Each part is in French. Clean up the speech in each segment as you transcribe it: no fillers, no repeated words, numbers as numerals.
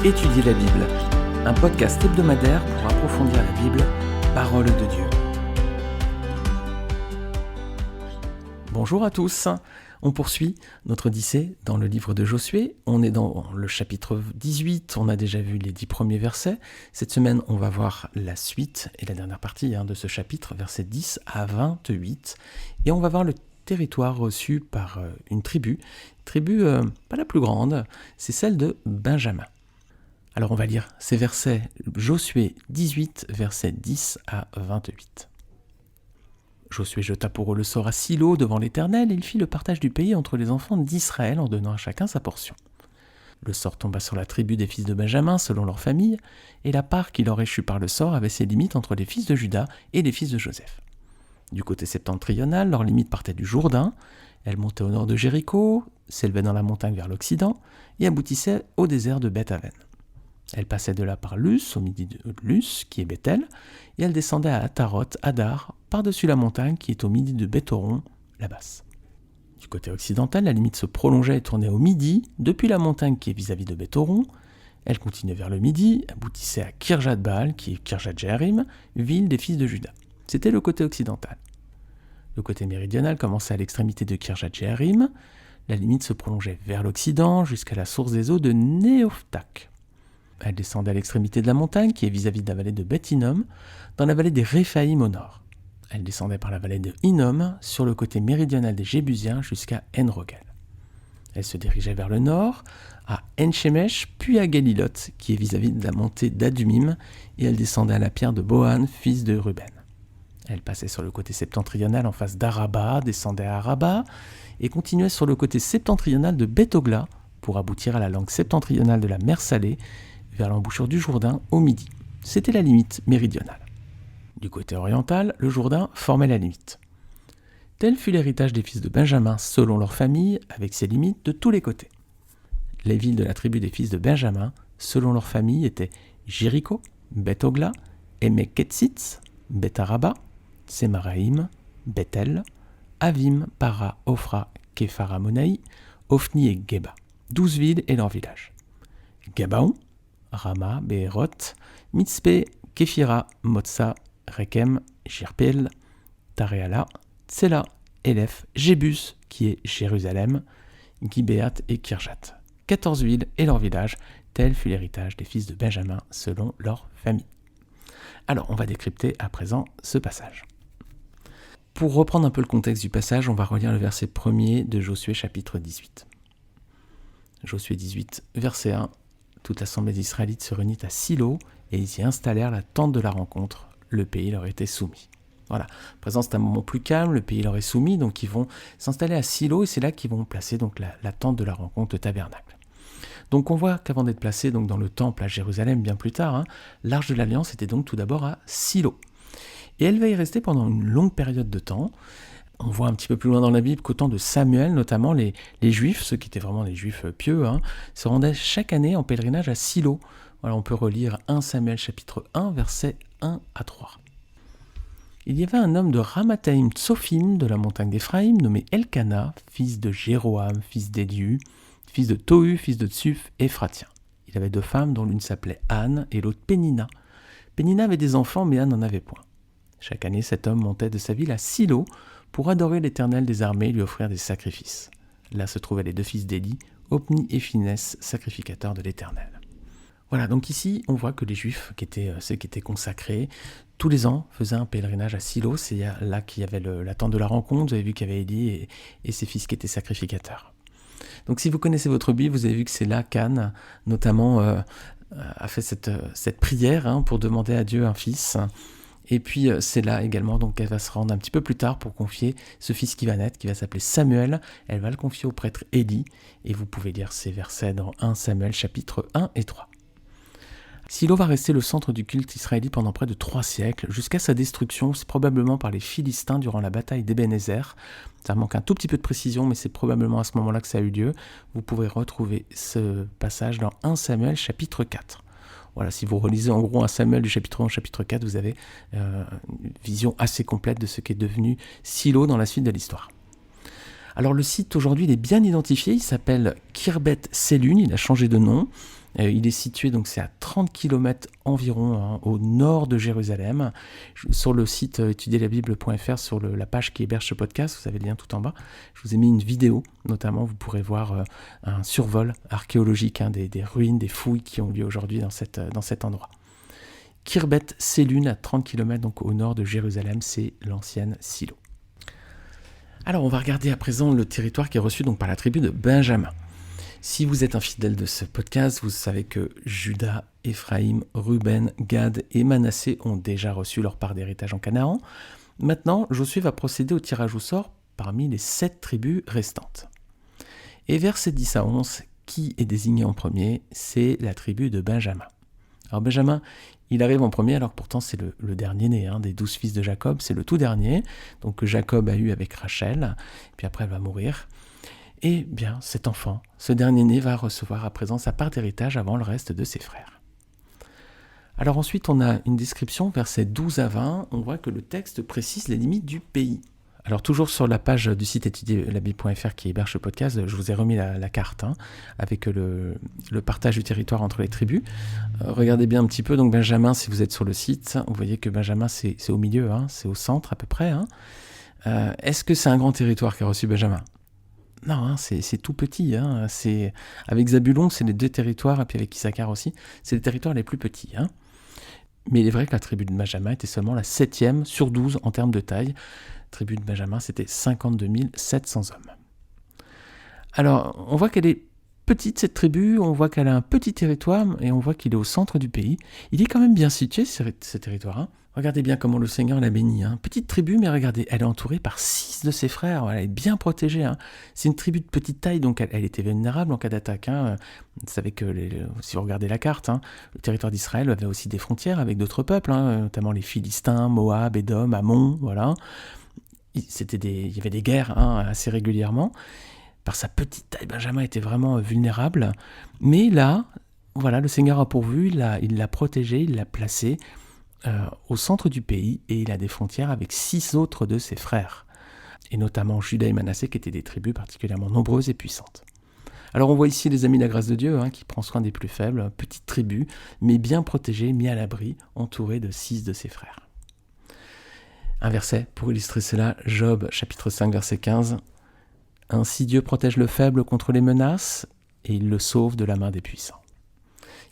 Étudier la Bible, un podcast hebdomadaire pour approfondir la Bible, parole de Dieu. Bonjour à tous, on poursuit notre odyssée dans le livre de Josué. On est dans le chapitre 18, on a déjà vu les 10 premiers versets. Cette semaine, on va voir la suite et la dernière partie de ce chapitre, versets 10 à 28. Et on va voir le territoire reçu par une tribu pas la plus grande, c'est celle de Benjamin. Alors on va lire ces versets, Josué 18, versets 10 à 28. Josué jeta pour eux le sort à Silo devant l'Éternel, et il fit le partage du pays entre les enfants d'Israël en donnant à chacun sa portion. Le sort tomba sur la tribu des fils de Benjamin selon leur famille, et la part qui leur échut par le sort avait ses limites entre les fils de Juda et les fils de Joseph. Du côté septentrional, leur limite partait du Jourdain, elle montait au nord de Jéricho, s'élevait dans la montagne vers l'Occident, et aboutissait au désert de Beth-Aven. Elle passait de là par Lus, au midi de Lus, qui est Bethel, et elle descendait à Ataroth, Hadar, par-dessus la montagne qui est au midi de Bethoron, la basse. Du côté occidental, la limite se prolongeait et tournait au midi, depuis la montagne qui est vis-à-vis de Bethoron. Elle continuait vers le midi, aboutissait à Kirjat-Baal, qui est Kirjat-Jearim, ville des fils de Juda. C'était le côté occidental. Le côté méridional commençait à l'extrémité de Kirjat-Jearim. La limite se prolongeait vers l'occident jusqu'à la source des eaux de Néophtak. Elle descendait à l'extrémité de la montagne, qui est vis-à-vis de la vallée de Beth-Hinnom, dans la vallée des Réphaïm au nord. Elle descendait par la vallée de Hinnom, sur le côté méridional des Jébusiens, jusqu'à En-Rogel. Elle se dirigeait vers le nord, à En-Shemesh, puis à Galilot, qui est vis-à-vis de la montée d'Adumim, et elle descendait à la pierre de Bohan, fils de Ruben. Elle passait sur le côté septentrional en face d'Araba, descendait à Araba, et continuait sur le côté septentrional de Beth-Ogla, pour aboutir à la langue septentrionale de la mer Salée, vers l'embouchure du Jourdain au midi. C'était la limite méridionale. Du côté oriental, le Jourdain formait la limite. Tel fut l'héritage des fils de Benjamin selon leur famille, avec ses limites de tous les côtés. Les villes de la tribu des fils de Benjamin, selon leur famille, étaient Jéricho, Beth-Ogla, Emek-Ketzitz, Beth-Araba, Sémaraïm, Bethel, Avim, Para, Ophra, Képhara-Monaï, Ophni et Geba. 12 villes et leurs villages. Gabaon, Rama, Behéroth, Mitzpé, Képhira, Motsa, Rekem, Jirpel, Taréala, Tsela, Élef, Jébus, qui est Jérusalem, Gibéat et Kirjat. 14 villes et leurs villages, tel fut l'héritage des fils de Benjamin selon leur famille. Alors, on va décrypter à présent ce passage. Pour reprendre un peu le contexte du passage, on va relire le verset 1er de Josué chapitre 18. Josué 18, verset 1. Toute l'assemblée d'Israélites se réunit à Silo et ils y installèrent la tente de la rencontre. Le pays leur était soumis. Voilà. À présent, c'est un moment plus calme, le pays leur est soumis, donc ils vont s'installer à Silo et c'est là qu'ils vont placer donc la tente de la rencontre, le tabernacle. Donc on voit qu'avant d'être placé donc, dans le temple à Jérusalem bien plus tard, l'Arche de l'Alliance était donc tout d'abord à Silo. Et elle va y rester pendant une longue période de temps. On voit un petit peu plus loin dans la Bible qu'au temps de Samuel, notamment les Juifs, ceux qui étaient vraiment les Juifs pieux, se rendaient chaque année en pèlerinage à Silo. Voilà, on peut relire 1 Samuel chapitre 1, versets 1 à 3. Il y avait un homme de Ramathaïm Tsophim, de la montagne d'Éphraïm, nommé Elkana, fils de Jéroham, fils d'Éliu, fils de Tohu, fils de Tsuf, Éphratien. Il avait 2 femmes, dont l'une s'appelait Anne et l'autre Pénina. Pénina avait des enfants, mais Anne n'en avait point. Chaque année, cet homme montait de sa ville à Silo, pour adorer l'Éternel des armées et lui offrir des sacrifices. Là se trouvaient les 2 fils d'Éli, Ophni et Phinès, sacrificateurs de l'Éternel. Voilà, donc ici, on voit que les Juifs, ceux qui étaient consacrés, tous les ans faisaient un pèlerinage à Silo. C'est là qu'il y avait la tente de la rencontre. Vous avez vu qu'il y avait Éli et ses fils qui étaient sacrificateurs. Donc si vous connaissez votre Bible, vous avez vu que c'est là qu'Anne, notamment, a fait cette prière pour demander à Dieu un fils. Et puis c'est là également donc qu'elle va se rendre un petit peu plus tard pour confier ce fils qui va naître, qui va s'appeler Samuel. Elle va le confier au prêtre Élie, et vous pouvez lire ces versets dans 1 Samuel chapitre 1 et 3. Silo va rester le centre du culte israélite pendant près de 3 siècles, jusqu'à sa destruction, c'est probablement par les Philistins durant la bataille d'Ebenezer. Ça manque un tout petit peu de précision, mais c'est probablement à ce moment-là que ça a eu lieu. Vous pourrez retrouver ce passage dans 1 Samuel chapitre 4. Voilà, si vous relisez en gros un Samuel du chapitre 1 au chapitre 4, vous avez une vision assez complète de ce qui est devenu Silo dans la suite de l'histoire. Alors le site aujourd'hui il est bien identifié, il s'appelle Khirbet Selun, il a changé de nom. Il est situé, donc c'est à 30 km environ, au nord de Jérusalem. Sur le site étudierlabible.fr, sur la page qui héberge ce podcast, vous avez le lien tout en bas, je vous ai mis une vidéo, notamment vous pourrez voir un survol archéologique des ruines, des fouilles qui ont lieu aujourd'hui dans cet endroit. Khirbet Selun, à 30 km donc au nord de Jérusalem, c'est l'ancienne Silo. Alors on va regarder à présent le territoire qui est reçu donc par la tribu de Benjamin. Si vous êtes un fidèle de ce podcast, vous savez que Juda, Éphraïm, Ruben, Gad et Manassé ont déjà reçu leur part d'héritage en Canaan. Maintenant, Josué va procéder au tirage au sort parmi les 7 tribus restantes. Et versets 10 à 11, qui est désigné en premier? C'est la tribu de Benjamin. Alors Benjamin, il arrive en premier, alors que pourtant c'est le dernier né des 12 fils de Jacob, c'est le tout dernier, donc que Jacob a eu avec Rachel, puis après elle va mourir. Et bien cet enfant, ce dernier né, va recevoir à présent sa part d'héritage avant le reste de ses frères. Alors ensuite on a une description, versets 12 à 20, on voit que le texte précise les limites du pays. Alors toujours sur la page du site étudierlabible.fr qui héberge ce podcast, je vous ai remis la carte avec le partage du territoire entre les tribus. Regardez bien un petit peu, donc Benjamin, si vous êtes sur le site, vous voyez que Benjamin c'est au milieu, c'est au centre à peu près. Est-ce que c'est un grand territoire qu'a reçu Benjamin? Non, c'est tout petit. C'est, avec Zabulon, c'est les 2 territoires, et puis avec Issachar aussi, c'est les territoires les plus petits. Mais il est vrai que la tribu de Benjamin était seulement la 7e sur 12 en termes de taille. La tribu de Benjamin, c'était 52 700 hommes. Alors, on voit qu'elle est petite, cette tribu, on voit qu'elle a un petit territoire, et on voit qu'il est au centre du pays. Il est quand même bien situé, ce territoire. Regardez bien comment le Seigneur l'a béni. Petite tribu, mais regardez, elle est entourée par 6 de ses frères. Elle est bien protégée. C'est une tribu de petite taille, donc elle était vulnérable en cas d'attaque. Vous savez que, si vous regardez la carte, le territoire d'Israël avait aussi des frontières avec d'autres peuples, notamment les Philistins, Moab, Édom, Ammon, voilà. Il y avait des guerres assez régulièrement. Par sa petite taille, Benjamin était vraiment vulnérable. Mais là, voilà, le Seigneur a pourvu, il l'a protégé, il l'a placé au centre du pays, et il a des frontières avec 6 autres de ses frères, et notamment Juda et Manassé, qui étaient des tribus particulièrement nombreuses et puissantes. Alors on voit ici les amis de la grâce de Dieu, qui prend soin des plus faibles, petite tribu, mais bien protégée, mis à l'abri, entourée de 6 de ses frères. Un verset pour illustrer cela, Job chapitre 5 verset 15. « Ainsi Dieu protège le faible contre les menaces, et il le sauve de la main des puissants. »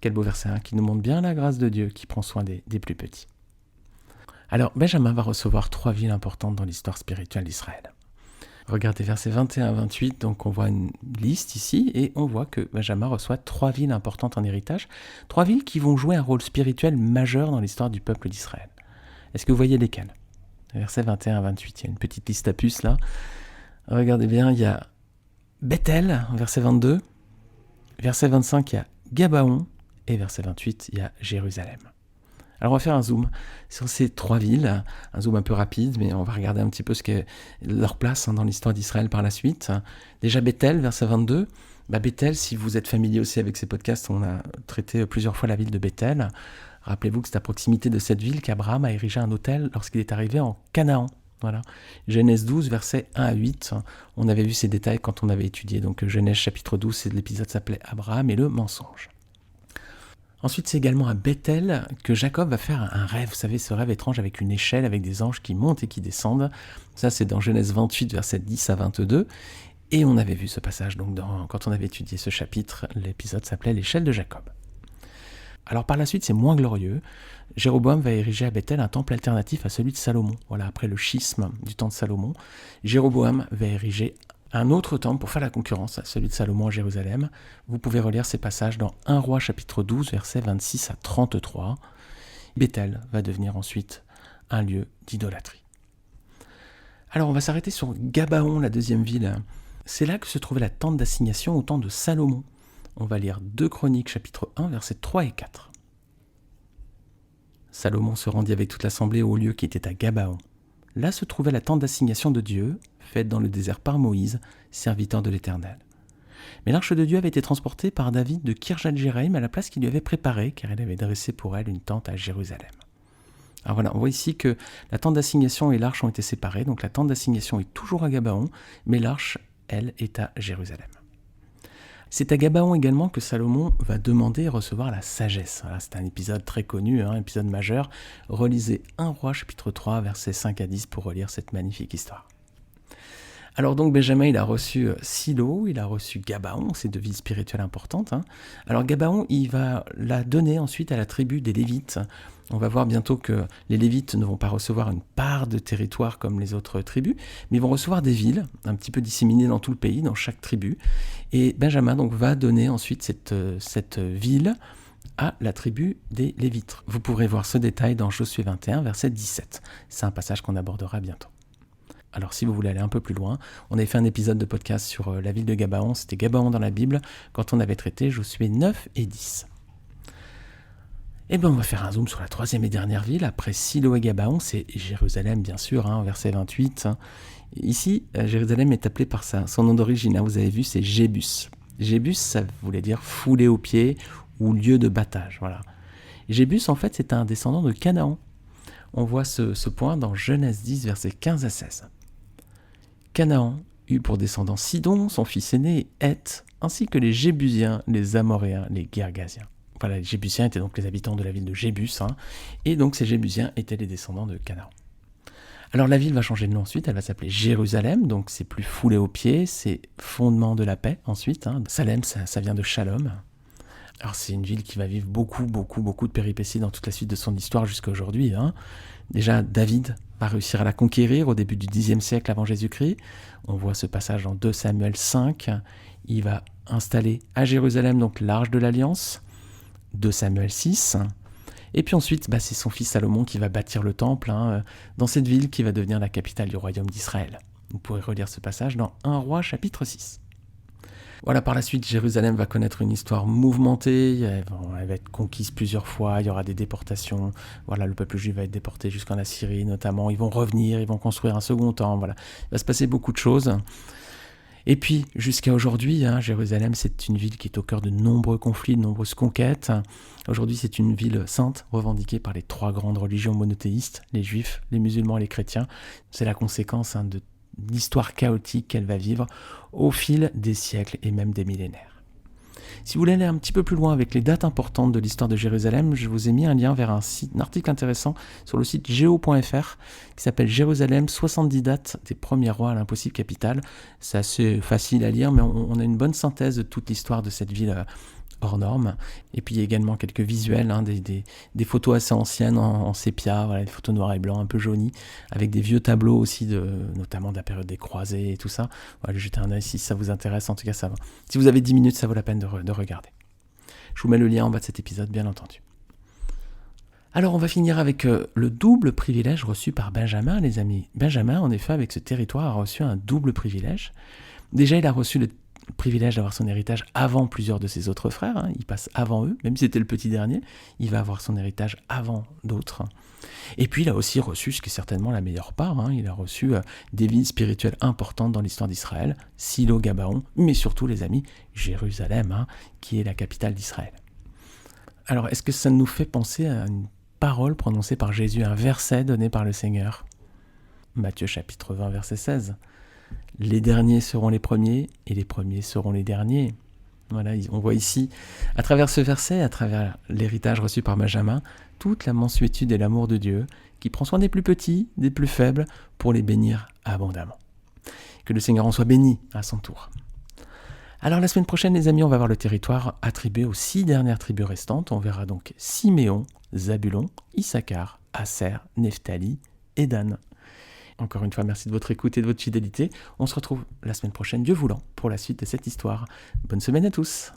Quel beau verset qui nous montre bien la grâce de Dieu qui prend soin des plus petits. Alors Benjamin va recevoir 3 villes importantes dans l'histoire spirituelle d'Israël. Regardez versets 21 à 28, donc on voit une liste ici, et on voit que Benjamin reçoit 3 villes importantes en héritage, 3 villes qui vont jouer un rôle spirituel majeur dans l'histoire du peuple d'Israël. Est-ce que vous voyez lesquelles? Versets 21 à 28, il y a une petite liste à puces là. Regardez bien, il y a Bethel, verset 22, verset 25, il y a Gabaon, et verset 28, il y a Jérusalem. Alors on va faire un zoom sur ces 3 villes, un zoom un peu rapide, mais on va regarder un petit peu ce qu'est leur place dans l'histoire d'Israël par la suite. Déjà Bethel, verset 22. Bethel, si vous êtes familier aussi avec ces podcasts, on a traité plusieurs fois la ville de Bethel. Rappelez-vous que c'est à proximité de cette ville qu'Abraham a érigé un autel lorsqu'il est arrivé en Canaan. Voilà. Genèse 12, versets 1 à 8. On avait vu ces détails quand on avait étudié. Donc Genèse chapitre 12, l'épisode s'appelait Abraham et le mensonge. Ensuite, c'est également à Bethel que Jacob va faire un rêve. Vous savez, ce rêve étrange avec une échelle, avec des anges qui montent et qui descendent. Ça, c'est dans Genèse 28, versets 10 à 22. Et on avait vu ce passage, donc quand on avait étudié ce chapitre, l'épisode s'appelait l'échelle de Jacob. Alors par la suite, c'est moins glorieux. Jéroboam va ériger à Bethel un temple alternatif à celui de Salomon. Voilà, après le schisme du temps de Salomon, Jéroboam va ériger un autre temple pour faire la concurrence à celui de Salomon à Jérusalem. Vous pouvez relire ces passages dans 1 Roi chapitre 12, versets 26 à 33. Bethel va devenir ensuite un lieu d'idolâtrie. Alors on va s'arrêter sur Gabaon, la deuxième ville. C'est là que se trouvait la tente d'assignation au temps de Salomon. On va lire 2 Chroniques chapitre 1, versets 3 et 4. Salomon se rendit avec toute l'assemblée au lieu qui était à Gabaon. Là se trouvait la tente d'assignation de Dieu, faite dans le désert par Moïse, serviteur de l'Éternel. Mais l'arche de Dieu avait été transportée par David de Kirjat-Jéarim à la place qu'il lui avait préparée, car il avait dressé pour elle une tente à Jérusalem. Alors voilà, on voit ici que la tente d'assignation et l'arche ont été séparées, donc la tente d'assignation est toujours à Gabaon, mais l'arche, elle, est à Jérusalem. C'est à Gabaon également que Salomon va demander et recevoir la sagesse. Voilà, c'est un épisode très connu, épisode majeur. Relisez 1 Roi chapitre 3, versets 5 à 10 pour relire cette magnifique histoire. Alors donc Benjamin, il a reçu Silo, il a reçu Gabaon, ces 2 villes spirituelles importantes. Alors Gabaon, il va la donner ensuite à la tribu des Lévites. On va voir bientôt que les Lévites ne vont pas recevoir une part de territoire comme les autres tribus, mais ils vont recevoir des villes, un petit peu disséminées dans tout le pays, dans chaque tribu. Et Benjamin donc va donner ensuite cette ville à la tribu des Lévites. Vous pourrez voir ce détail dans Josué 21, verset 17. C'est un passage qu'on abordera bientôt. Alors si vous voulez aller un peu plus loin, on avait fait un épisode de podcast sur la ville de Gabaon, c'était Gabaon dans la Bible, quand on avait traité Josué 9 et 10. Et bien on va faire un zoom sur la 3e et dernière ville, après Silo et Gabaon, c'est Jérusalem bien sûr, verset 28. Ici, Jérusalem est appelée par son nom d'origine, vous avez vu, c'est Jébus. Jébus, ça voulait dire foulé aux pieds ou lieu de battage, voilà. Jébus, en fait, c'est un descendant de Canaan. On voit ce point dans Genèse 10, versets 15 à 16. Canaan eut pour descendants Sidon, son fils aîné, et Heth, ainsi que les Jébusiens, les Amoréens, les Girgasiens. Voilà, les Jébusiens étaient donc les habitants de la ville de Jébus, et donc ces Jébusiens étaient les descendants de Canaan. Alors la ville va changer de nom ensuite, elle va s'appeler Jérusalem, donc c'est plus foulé aux pieds, c'est fondement de la paix ensuite. Salem, ça vient de Shalom. Alors c'est une ville qui va vivre beaucoup de péripéties dans toute la suite de son histoire jusqu'à aujourd'hui. Déjà, David va réussir à la conquérir au début du Xe siècle avant Jésus-Christ. On voit ce passage dans 2 Samuel 5. Il va installer à Jérusalem donc l'Arche de l'Alliance, 2 Samuel 6. Et puis ensuite, c'est son fils Salomon qui va bâtir le temple dans cette ville qui va devenir la capitale du royaume d'Israël. Vous pourrez relire ce passage dans 1 Roi chapitre 6. Voilà, par la suite, Jérusalem va connaître une histoire mouvementée, elle va être conquise plusieurs fois, il y aura des déportations, voilà, le peuple juif va être déporté jusqu'en Assyrie notamment, ils vont revenir, ils vont construire un second temple, voilà, il va se passer beaucoup de choses. Et puis, jusqu'à aujourd'hui, Jérusalem, c'est une ville qui est au cœur de nombreux conflits, de nombreuses conquêtes. Aujourd'hui, c'est une ville sainte, revendiquée par les 3 grandes religions monothéistes, les juifs, les musulmans et les chrétiens. C'est la conséquence de l'histoire chaotique qu'elle va vivre au fil des siècles et même des millénaires. Si vous voulez aller un petit peu plus loin avec les dates importantes de l'histoire de Jérusalem, je vous ai mis un lien vers un article intéressant sur le site geo.fr qui s'appelle Jérusalem, 70 dates des premiers rois à l'impossible capitale. C'est assez facile à lire, mais on a une bonne synthèse de toute l'histoire de cette ville hors norme. Et puis il y a également quelques visuels, des photos assez anciennes en sépia, voilà, des photos noir et blanc un peu jaunies, avec des vieux tableaux aussi, notamment de la période des croisés et tout ça. Voilà, jetez un œil si ça vous intéresse, en tout cas ça va. Si vous avez 10 minutes, ça vaut la peine de regarder. Je vous mets le lien en bas de cet épisode, bien entendu. Alors on va finir avec le double privilège reçu par Benjamin, les amis. Benjamin, en effet, avec ce territoire, a reçu un double privilège. Déjà, il a reçu le privilège d'avoir son héritage avant plusieurs de ses autres frères, il passe avant eux, même si c'était le petit dernier, il va avoir son héritage avant d'autres. Et puis il a aussi reçu, ce qui est certainement la meilleure part, il a reçu des villes spirituelles importantes dans l'histoire d'Israël, Silo, Gabaon, mais surtout les amis, Jérusalem, qui est la capitale d'Israël. Alors est-ce que ça nous fait penser à une parole prononcée par Jésus, un verset donné par le Seigneur ? Matthieu chapitre 20, verset 16. Les derniers seront les premiers et les premiers seront les derniers. Voilà, on voit ici, à travers ce verset, à travers l'héritage reçu par Benjamin, toute la mansuétude et l'amour de Dieu qui prend soin des plus petits, des plus faibles, pour les bénir abondamment. Que le Seigneur en soit béni à son tour. Alors la semaine prochaine, les amis, on va voir le territoire attribué aux 6 dernières tribus restantes. On verra donc Siméon, Zabulon, Issachar, Aser, Nephtali et Dan. Encore une fois, merci de votre écoute et de votre fidélité. On se retrouve la semaine prochaine, Dieu voulant, pour la suite de cette histoire. Bonne semaine à tous.